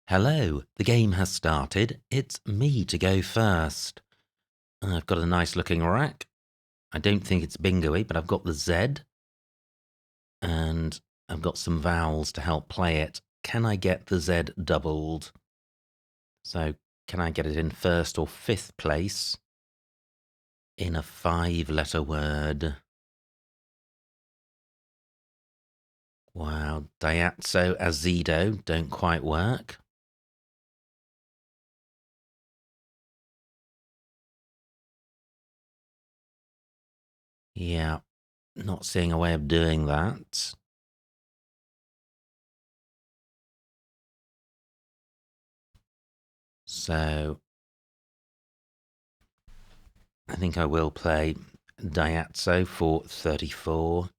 Hello, the game has started. It's me to go first. I've got a nice looking rack. I don't think it's bingo-y, but I've got the Z. And I've got some vowels to help play it. Can I get the Z doubled? So can I get it in first or fifth place in a 5-letter word? Wow, Diazzo, Azido don't quite work. Yeah, not seeing a way of doing that. So I think I will play Diazzo for 34.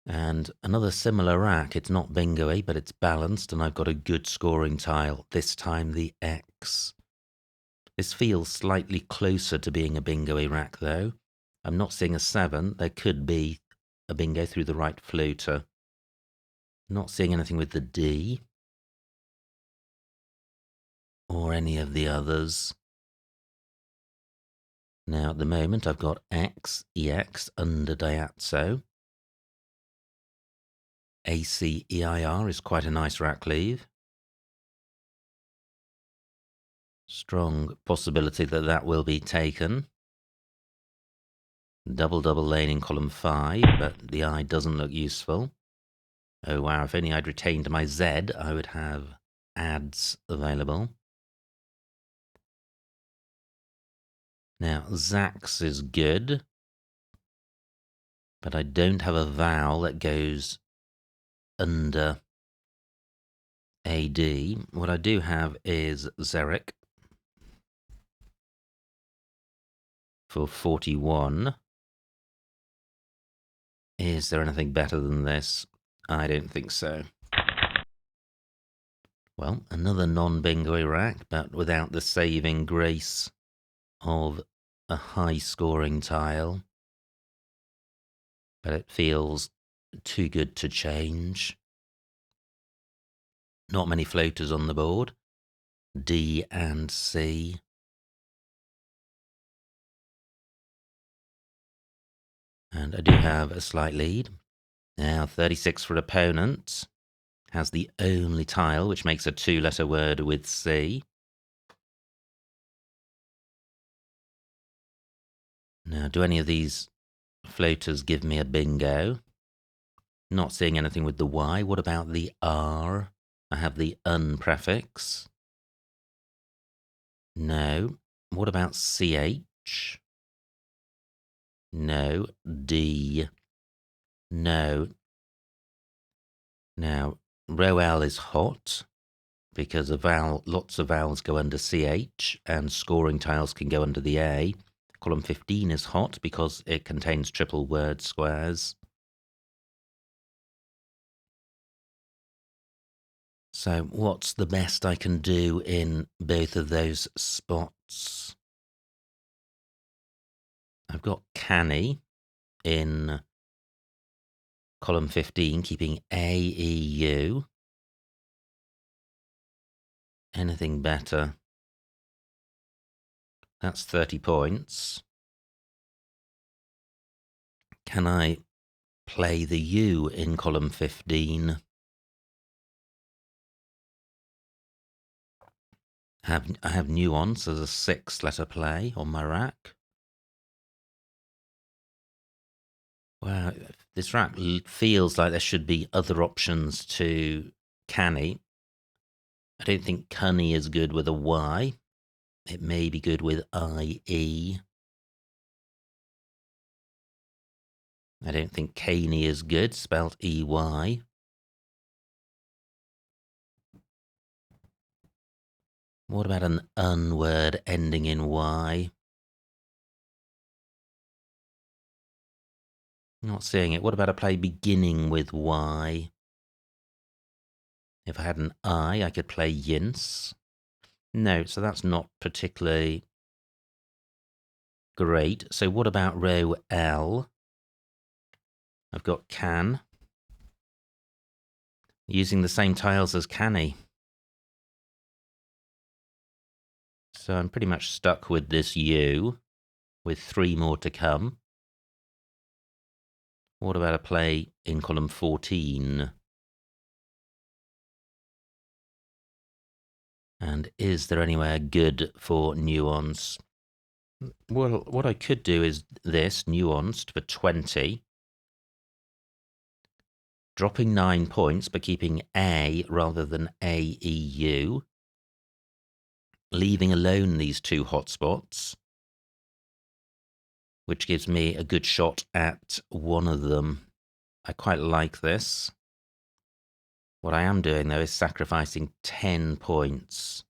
And another similar rack. It's not bingo-y, but it's balanced, and I've got a good scoring tile. This time the X. This feels slightly closer to being a bingo-y rack, though. I'm not seeing a 7. There could be a bingo through the right floater. Not seeing anything with the D. Or any of the others. Now, at the moment, I've got X, EX under Diazzo. ACEIR is quite a nice rack leave. Strong possibility that that will be taken. Double lane in column 5, but the I doesn't look useful. Oh wow, if only I'd retained my Z, I would have ads available. Now, Zax is good, but I don't have a vowel that goes under AD. What I do have is Zerek for 41. Is there anything better than this? I don't think so. Well, another non-bingo rack, but without the saving grace of a high-scoring tile. But it feels too good to change. Not many floaters on the board. D and C. And I do have a slight lead. Now 36 for opponent. Has the only tile, which makes a 2-letter word with C. Now, do any of these floaters give me a bingo? Not seeing anything with the Y. What about the R? I have the un prefix. No. What about CH? No. D. No. Now, row L is hot because lots of vowels go under CH and scoring tiles can go under the A. Column 15 is hot because it contains triple word squares. So what's the best I can do in both of those spots? I've got canny in column 15, keeping A, E, U. Anything better? That's 30 points. Can I play the U in column 15? I have nuance as a 6-letter play on my rack. Wow, this rack feels like there should be other options to canny. I don't think cunny is good with a Y. It may be good with IE. I don't think caney is good, spelt EY. What about an unword ending in Y? Not seeing it. What about a play beginning with Y? If I had an I could play yince. No, so that's not particularly great. So what about row L? I've got can. using the same tiles as Canny. So I'm pretty much stuck with this U, with 3 more to come. What about a play in column 14? And is there anywhere good for nuance? Well, what I could do is this, nuanced for 20. Dropping 9 points, but keeping A rather than AEU. Leaving alone these 2 hotspots, which gives me a good shot at one of them. I quite like this. What I am doing, though, is sacrificing 10 points.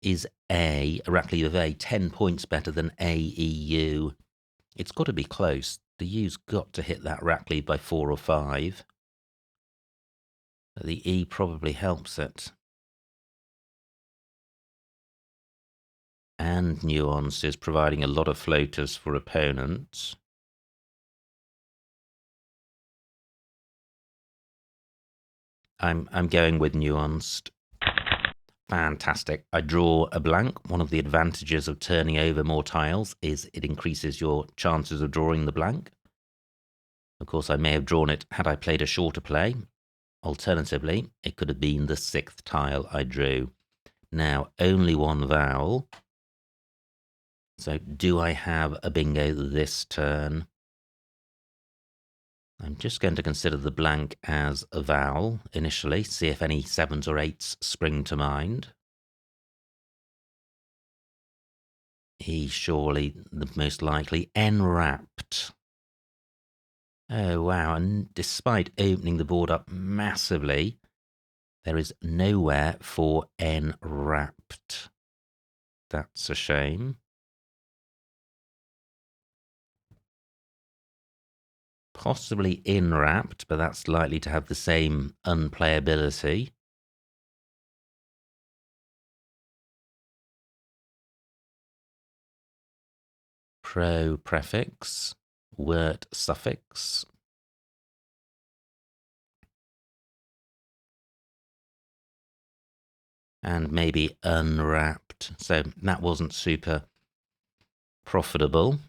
Is a Rackley of A 10 points better than AEU? It's got to be close. The U's got to hit that Rackley by 4 or 5. The E probably helps it. And nuance is providing a lot of floaters for opponents. I'm going with nuanced. Fantastic. I draw a blank. One of the advantages of turning over more tiles is it increases your chances of drawing the blank. Of course, I may have drawn it had I played a shorter play. Alternatively, it could have been the 6th tile I drew. Now, only one vowel. So, do I have a bingo this turn? I'm just going to consider the blank as a vowel initially, see if any 7s or 8s spring to mind. E, surely the most likely. Enwrapped. Oh, wow. And despite opening the board up massively, there is nowhere for enwrapped. That's a shame. Possibly enwrapped, but that's likely to have the same unplayability. Pro prefix, word suffix. And maybe unwrapped. So that wasn't super profitable.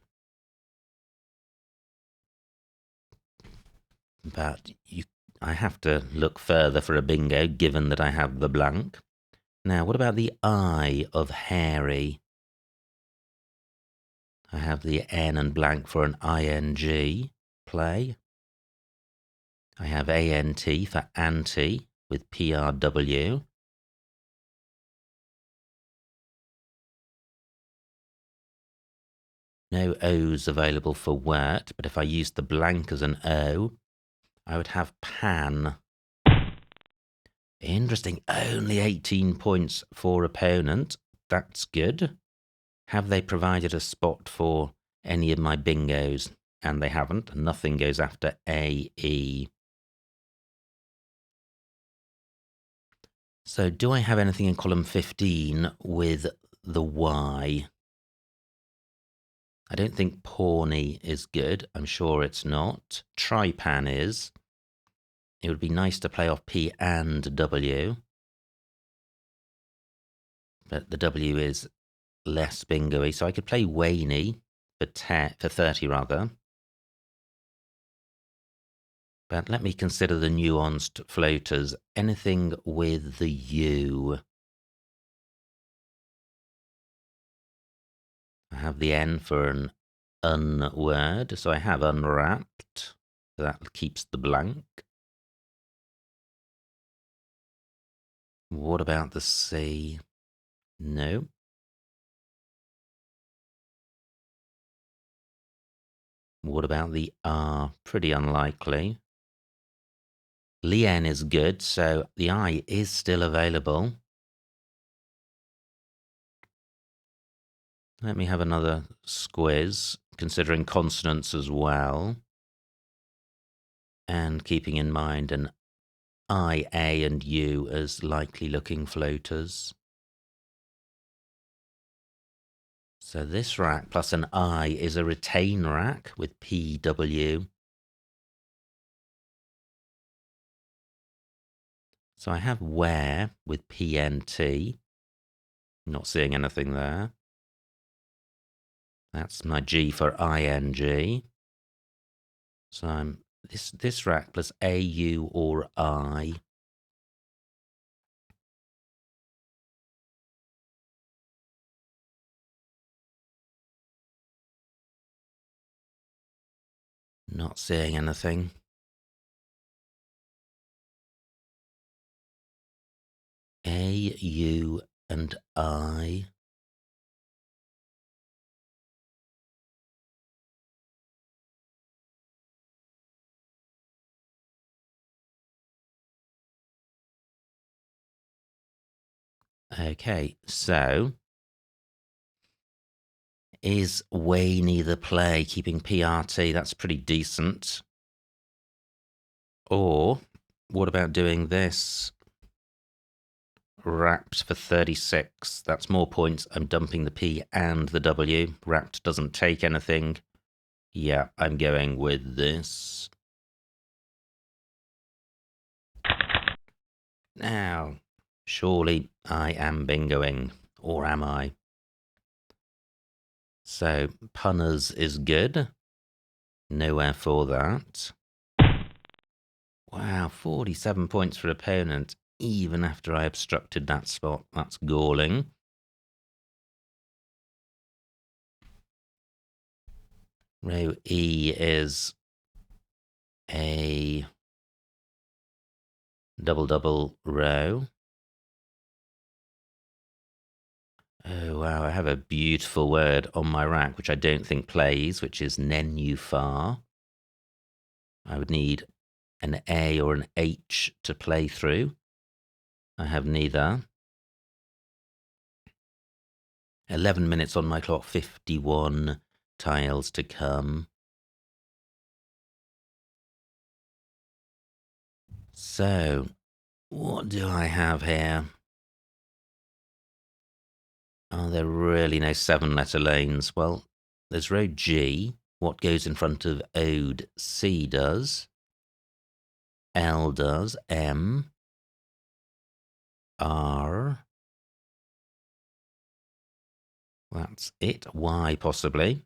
But I have to look further for a bingo, given that I have the blank. Now, what about the I of hairy? I have the N and blank for an ing play. I have ANT for anti with PRW. No O's available for wort, but if I used the blank as an O, I would have pan. Interesting. Only 18 points for opponent. That's good. Have they provided a spot for any of my bingos? And they haven't. Nothing goes after AE. So do I have anything in column 15 with the Y? I don't think Pawnee is good. I'm sure it's not. Tripan is. It would be nice to play off P and W. But the W is less bingo-y. So I could play Waney for 30 rather. But let me consider the nuanced floaters. Anything with the U. I have the N for an unword, so I have unwrapped. That keeps the blank. What about the C? No. What about the R? Pretty unlikely. Lien is good, so the I is still available. Let me have another squiz, considering consonants as well. And keeping in mind an I, A, and U as likely looking floaters. So this rack plus an I is a retain rack with PW. So I have where with PNT. Not seeing anything there. That's my G for ING. So I'm this rack plus AU or I. Not seeing anything. A, U, and I. Okay, so is Wayne the play keeping PRT? That's pretty decent. Or what about doing this? Wrapped for 36. That's more points. I'm dumping the P and the W. Wrapped doesn't take anything. Yeah, I'm going with this. Now, surely I am bingoing. Or am I? So, punners is good. Nowhere for that. Wow, 47 points for opponent, even after I obstructed that spot. That's galling. Row E is a double row. Oh, wow, I have a beautiful word on my rack, which I don't think plays, which is nenufar. I would need an A or an H to play through. I have neither. 11 minutes on my clock, 51 tiles to come. So, what do I have here? Are there really no 7-letter lanes? Well, there's row G. What goes in front of ode? C does. L does. M. R. That's it. Y, possibly.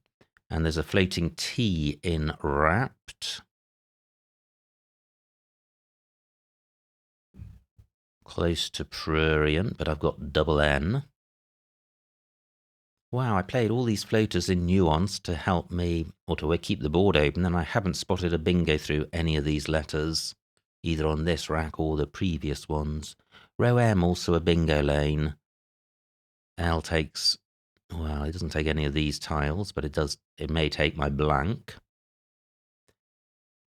And there's a floating T in wrapped. Close to prurient, but I've got double N. Wow, I played all these floaters in nuance to help me, or to keep the board open, and I haven't spotted a bingo through any of these letters, either on this rack or the previous ones. Row M, also a bingo lane. L takes, well, it doesn't take any of these tiles, but it may take my blank.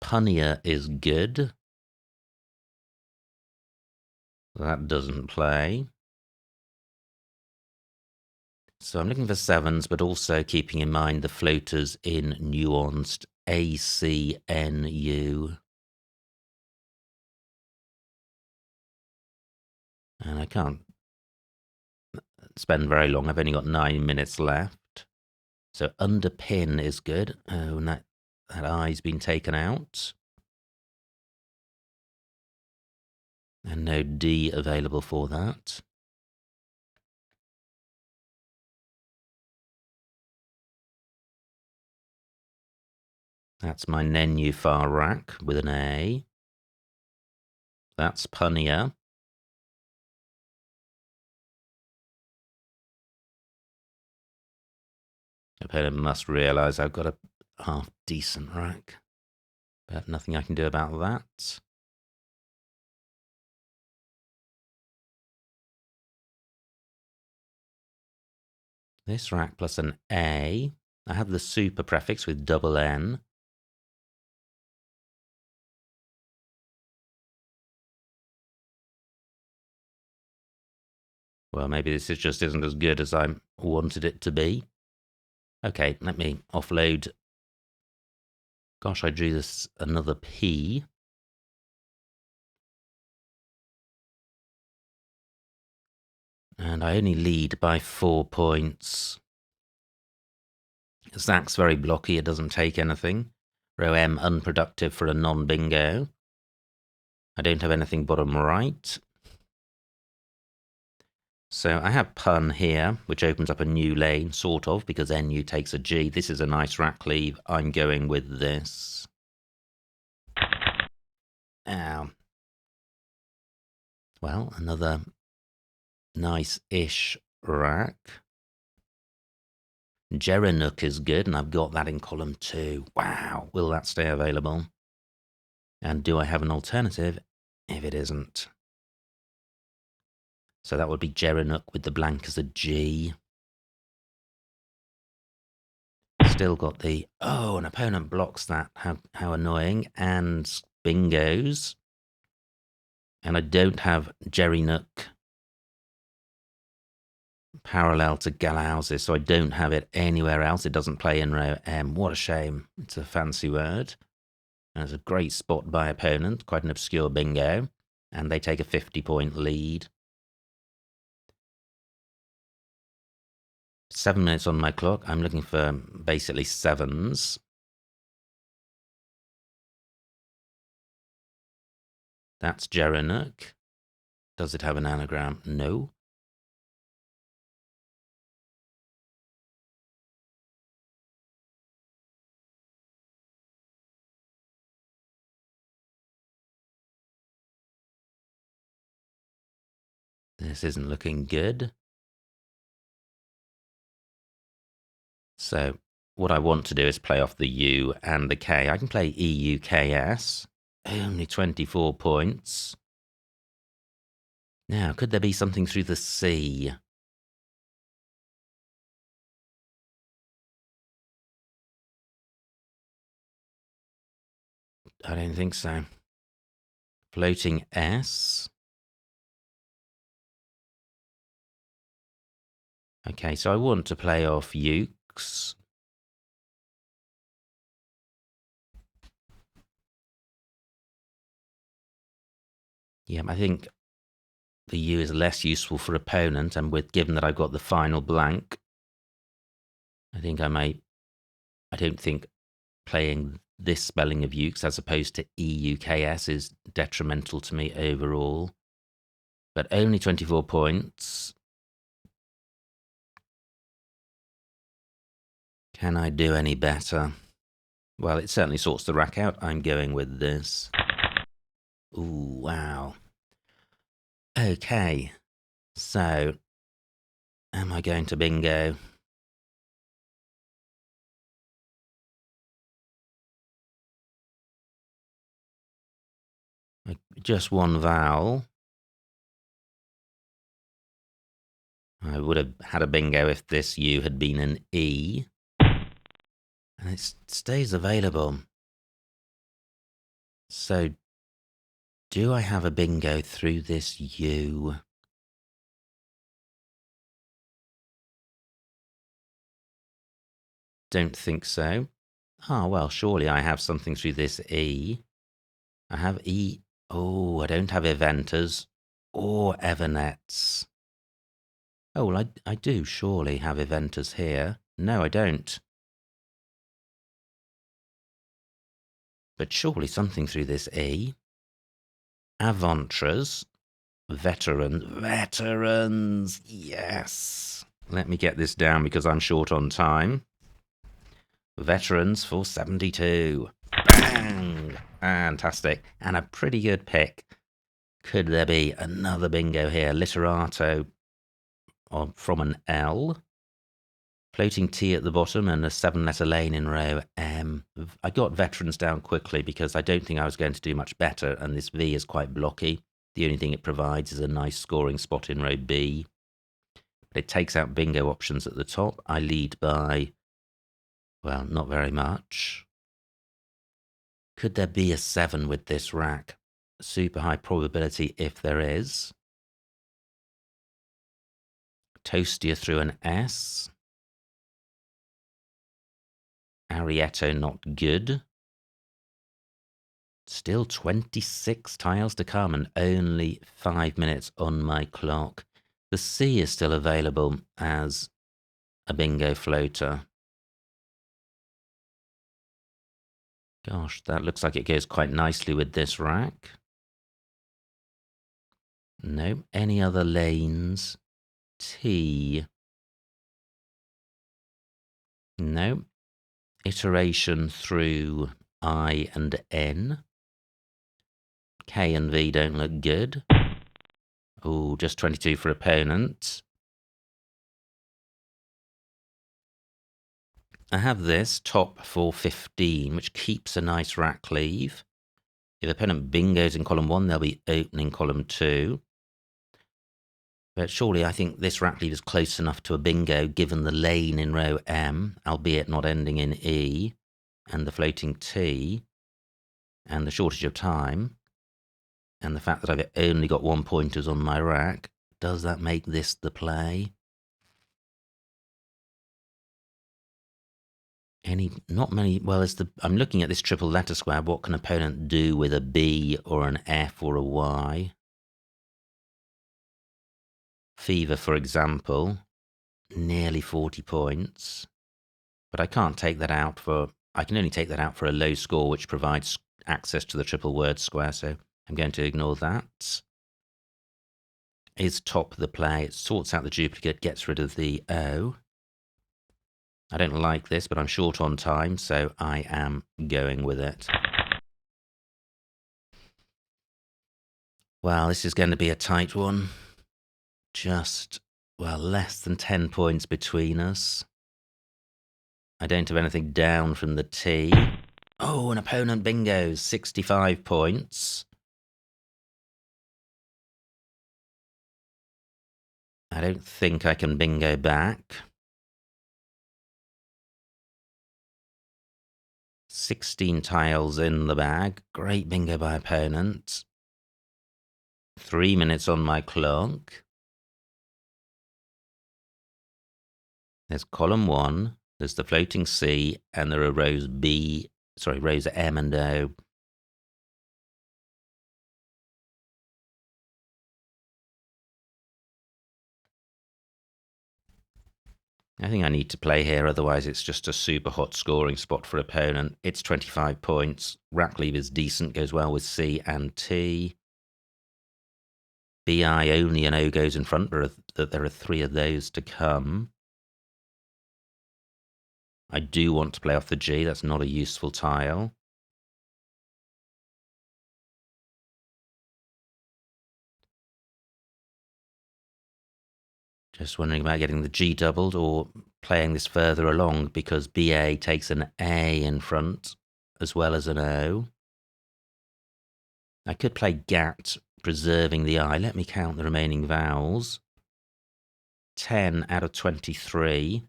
Punnia is good. That doesn't play. So I'm looking for 7s, but also keeping in mind the floaters in nuanced ACNU. And I can't spend very long. I've only got 9 minutes left. So underpin is good. Oh, and that I's been taken out. And no D available for that. That's my nenufar rack with an A. That's punnia. Opponent must realise I've got a half-decent rack. But nothing I can do about that. This rack plus an A. I have the super prefix with double N. Well, maybe this just isn't as good as I wanted it to be. Okay, let me offload. Gosh, I drew this another P. And I only lead by 4 points. Zach's very blocky, it doesn't take anything. Row M, unproductive for a non-bingo. I don't have anything bottom right. So I have pun here, which opens up a new lane, sort of, because NU takes a G. This is a nice rack leave. I'm going with this. Ow. Well, another nice-ish rack. Gerinook is good, and I've got that in column 2. Wow, will that stay available? And do I have an alternative if it isn't? So that would be Gerinook with the blank as a G. Still got the, oh, an opponent blocks that. How annoying. And bingos. And I don't have Gerinook parallel to Galhouses, so I don't have it anywhere else. It doesn't play in row M. What a shame. It's a fancy word. And it's a great spot by opponent. Quite an obscure bingo. And they take a 50-point lead. 7 minutes on my clock. I'm looking for basically sevens. That's Gerinook. Does it have an anagram? No. This isn't looking good. So what I want to do is play off the U and the K. I can play EUKS. Only 24 points. Now, could there be something through the C? I don't think so. Floating S. Okay, so I want to play off Ukes. Yeah, I think the U is less useful for opponent, and given that I've got the final blank, I think I don't think playing this spelling of Ukes as opposed to EUKS is detrimental to me overall. But only 24 points. Can I do any better? Well, it certainly sorts the rack out. I'm going with this. Ooh, wow. Okay. So, am I going to bingo? Just one vowel. I would have had a bingo if this U had been an E. And it stays available. So, do I have a bingo through this U? Don't think so. Ah, well, surely I have something through this E. I have E. Oh, I don't have Eventas or Evernets. Oh, well, I do surely have Eventas here. No, I don't. But surely something through this E. Avantras. Veterans. Yes. Let me get this down because I'm short on time. Veterans for 72. Bang! Fantastic. And a pretty good pick. Could there be another bingo here? Literato from an L. Floating T at the bottom and a 7-letter lane in row M. I got veterans down quickly because I don't think I was going to do much better, and this V is quite blocky. The only thing it provides is a nice scoring spot in row B. But it takes out bingo options at the top. I lead by, well, not very much. Could there be a 7 with this rack? Super high probability if there is. Toastia through an S. Arietto not good. Still 26 tiles to come and only 5 minutes on my clock. The C is still available as a bingo floater. Gosh, that looks like it goes quite nicely with this rack. No, any other lanes? T. No. Iteration through I and N. K and V don't look good. Oh, just 22 for opponent. I have this, top for 15, which keeps a nice rack leave. If opponent bingos in column 1, they'll be opening column 2. But surely I think this rack leave is close enough to a bingo given the lane in row M, albeit not ending in E, and the floating T, and the shortage of time, and the fact that I've only got 1 pointers on my rack. Does that make this the play? Not many. Well, I'm looking at this triple letter square. What can opponent do with a B or an F or a Y? Fever, for example, nearly 40 points. But I can't take that out I can only take that out for a low score, which provides access to the triple word square, so I'm going to ignore that. Is top the play? It sorts out the duplicate, gets rid of the O. I don't like this, but I'm short on time, so I am going with it. Well, this is going to be a tight one. Just, well, less than 10 points between us. I don't have anything down from the T. Oh, an opponent bingos, 65 points. I don't think I can bingo back. 16 tiles in the bag. Great bingo by opponent. 3 minutes on my clock. There's column 1. There's the floating C, and there are rows M and O. I think I need to play here, otherwise it's just a super hot scoring spot for opponent. It's 25 points. Rack leave is decent, goes well with C and T. BI only an O goes in front, but there are 3 of those to come. I do want to play off the G, that's not a useful tile. Just wondering about getting the G doubled or playing this further along, because BA takes an A in front as well as an O. I could play GAT, preserving the I. Let me count the remaining vowels. 10 out of 23.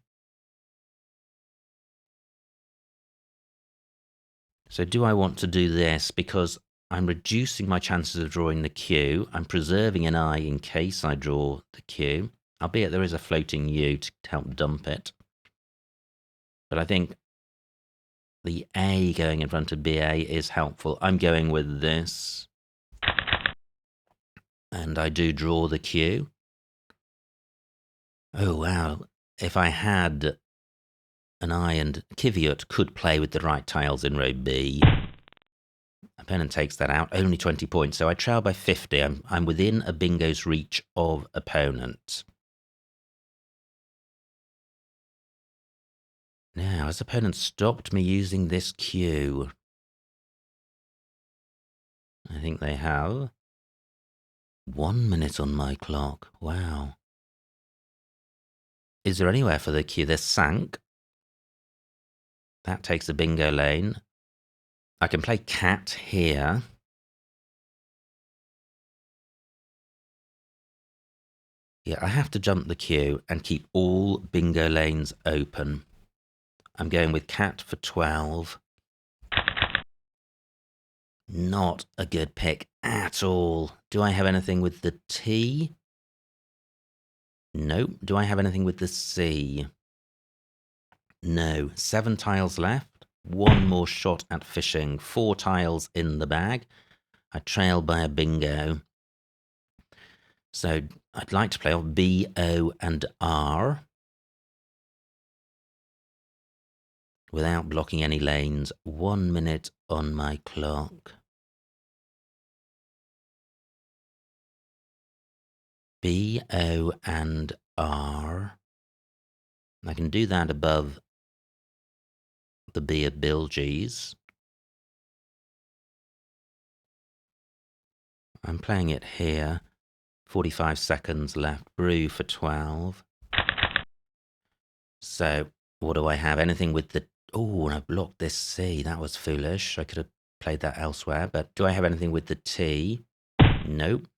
So do I want to do this? Because I'm reducing my chances of drawing the Q. I'm preserving an I in case I draw the Q, albeit there is a floating U to help dump it. But I think the A going in front of BA is helpful. I'm going with this. And I do draw the Q. Oh, wow. If I had an I and Kiviot could play with the right tiles in row B. Opponent takes that out, only 20 points, so I trail by 50. I'm within a bingo's reach of opponent. Now, has opponent stopped me using this Q? I think they have. 1 minute on my clock. Wow. Is there anywhere for the Q? There's Sank. That takes the bingo lane. I can play cat here. Yeah, I have to jump the queue and keep all bingo lanes open. I'm going with cat for 12. Not a good pick at all. Do I have anything with the T? No. Do I have anything with the C? No. 7 tiles left. 1 more shot at fishing. 4 tiles in the bag. I trail by a bingo. So I'd like to play off B, O, and R without blocking any lanes. 1 minute on my clock. B, O, and R. I can do that above the B of bilges. I'm playing it here. 45 seconds left. Brew for 12. So, what do I have? Anything with the... Oh, and I blocked this C. That was foolish. I could have played that elsewhere. But do I have anything with the T? Nope.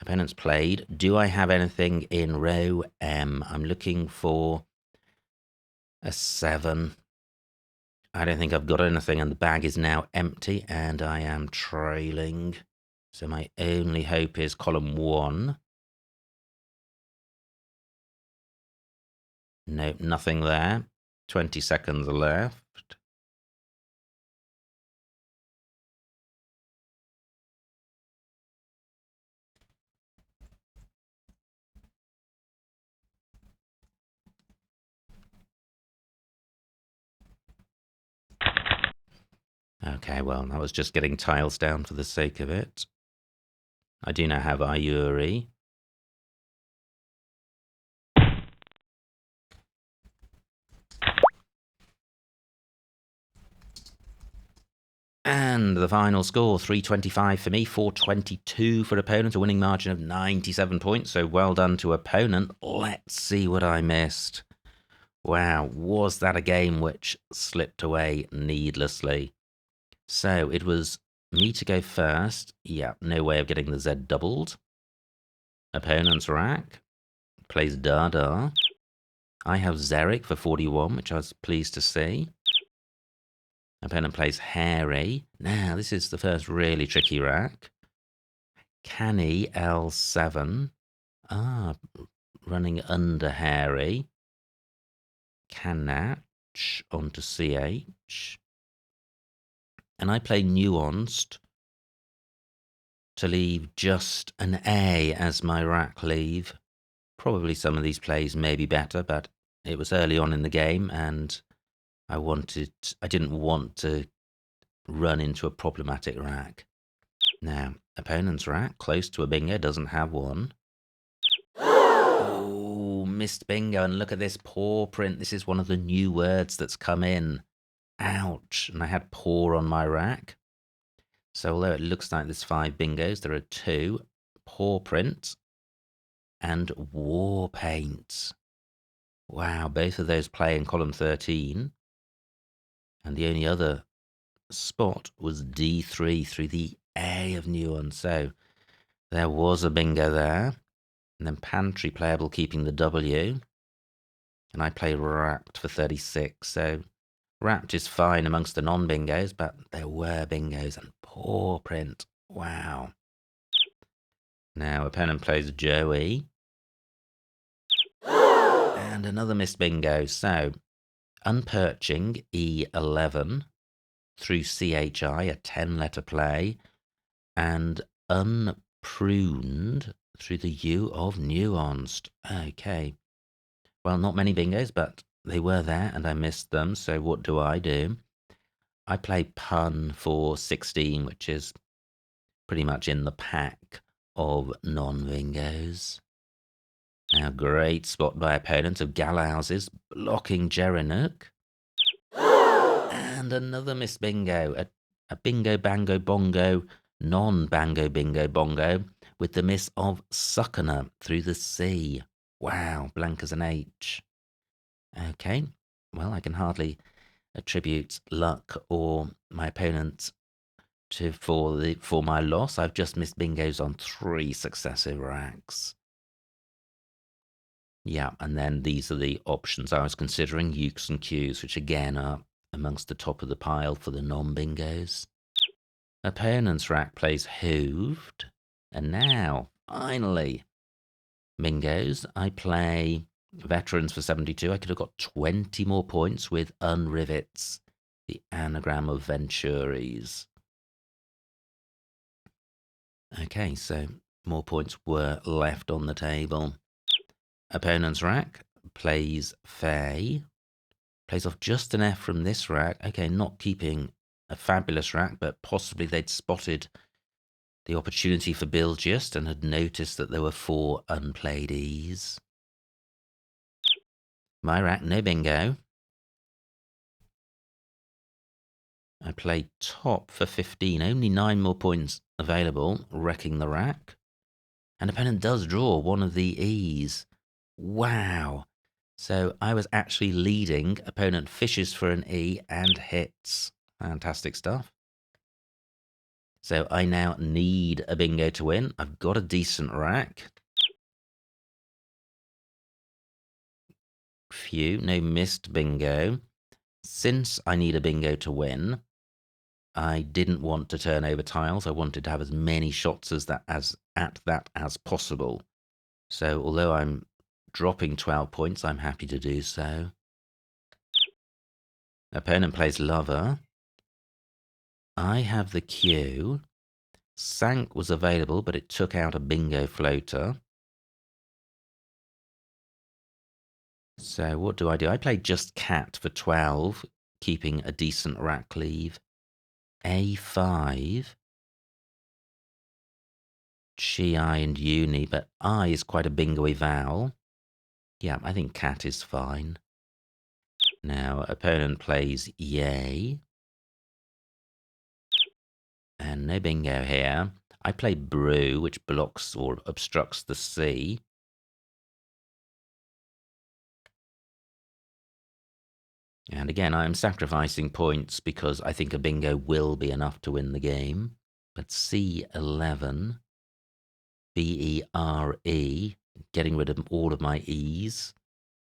Opponent's played. Do I have anything in row M? I'm looking for a 7. I don't think I've got anything, and the bag is now empty, and I am trailing. So my only hope is column 1. Nope, nothing there. 20 seconds left. Okay, well, that was just getting tiles down for the sake of it. I do now have Ayuri. And the final score, 325 for me, 422 for opponent, a winning margin of 97 points. So well done to opponent. Let's see what I missed. Wow, was that a game which slipped away needlessly? So it was me to go first. Yeah, no way of getting the Z doubled. Opponent's rack plays Dada. I have Xeric for 41, which I was pleased to see. Opponent plays Harry. Now, this is the first really tricky rack. Canny L7. Ah, running under Harry. Canach onto CH. And I play Nuanced to leave just an A as my rack leave. Probably some of these plays may be better, but it was early on in the game, and I didn't want to run into a problematic rack. Now, opponent's rack, close to a bingo, doesn't have one. Oh, missed bingo, and look at this paw print. This is one of the new words that's come in. Ouch, and I had paw on my rack. So although it looks like there's 5 bingos, there are 2. Paw print and war paint. Wow, both of those play in column 13. And the only other spot was D3 through the A of Nuance. So there was a bingo there. And then pantry playable keeping the W. And I play wrapped for 36. So wrapped is fine amongst the non-bingos, but there were bingos and paw print. Wow. Now opponent plays Joey. And another missed bingo. So unperching E11 through CHI, a 10-letter play, and unpruned through the U of nuanced. Okay. Well, not many bingos, but they were there and I missed them. So what do? I play pun for 16, which is pretty much in the pack of non-bingos. Now, great spot by opponent of Galahouses, blocking Gerenuk. And another miss bingo, a bingo, bango, bongo, non-bango, bingo, bongo, with the miss of Succoner through the C. Wow, blank as an H. Okay, well, I can hardly attribute luck or my opponent for my loss. I've just missed bingos on 3 successive racks. Yeah, and then these are the options I was considering, ukes and Qs, which again are amongst the top of the pile for the non-bingos. Opponent's rack plays Hooved. And now, finally, bingos, I play Veterans for 72. I could have got 20 more points with Unrivets, the anagram of Venturis. Okay, so more points were left on the table. Opponent's rack plays Fae. Plays off just an F from this rack. Okay, not keeping a fabulous rack, but possibly they'd spotted the opportunity for Bilgiest and had noticed that there were 4 unplayed E's. My rack, no bingo. I play top for 15. Only 9 more points available, wrecking the rack. And opponent does draw one of the E's. Wow. So I was actually leading. Opponent fishes for an E and hits. Fantastic stuff. So I now need a bingo to win. I've got a decent rack. Phew, no missed bingo. Since I need a bingo to win, I didn't want to turn over tiles. I wanted to have as many shots at that as possible. So although I'm dropping 12 points, I'm happy to do so. Opponent plays lover. I have the cue. Sank was available, but it took out a bingo floater. So what do? I played just cat for 12, keeping a decent rack leave. A5. Chi, I, and uni, but I is quite a bingo-y vowel. Yeah, I think cat is fine. Now, opponent plays yay. And no bingo here. I play brew, which blocks or obstructs the C. And again, I'm sacrificing points because I think a bingo will be enough to win the game. But C11, B-E-R-E, getting rid of all of my E's,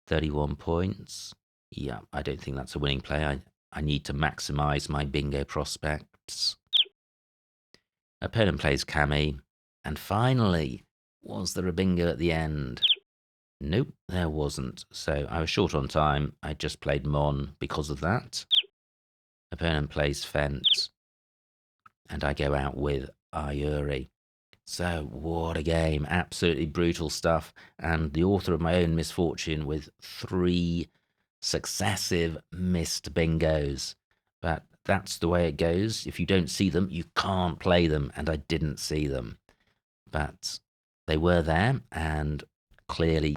31 points. Yeah, I don't think that's a winning play. I need to maximize my bingo prospects. Opponent plays Cami. And finally, was there a bingo at the end? Nope, there wasn't. So I was short on time. I just played Mon because of that. Opponent plays Fence. And I go out with Ayuri. So what a game. Absolutely brutal stuff. And the author of my own misfortune with 3 successive missed bingos. But that's the way it goes. If you don't see them, you can't play them. And I didn't see them. But they were there, and clearly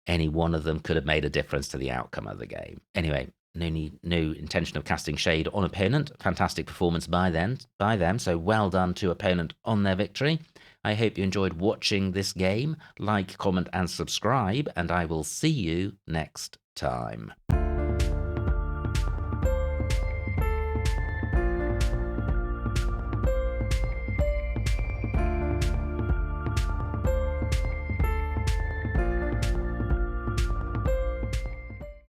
any one of them could have made a difference to the outcome of the game. Anyway, no intention of casting shade on opponent. Fantastic performance by them. So well done to opponent on their victory. I hope you enjoyed watching this game. Like, comment, and subscribe, and I will see you next time.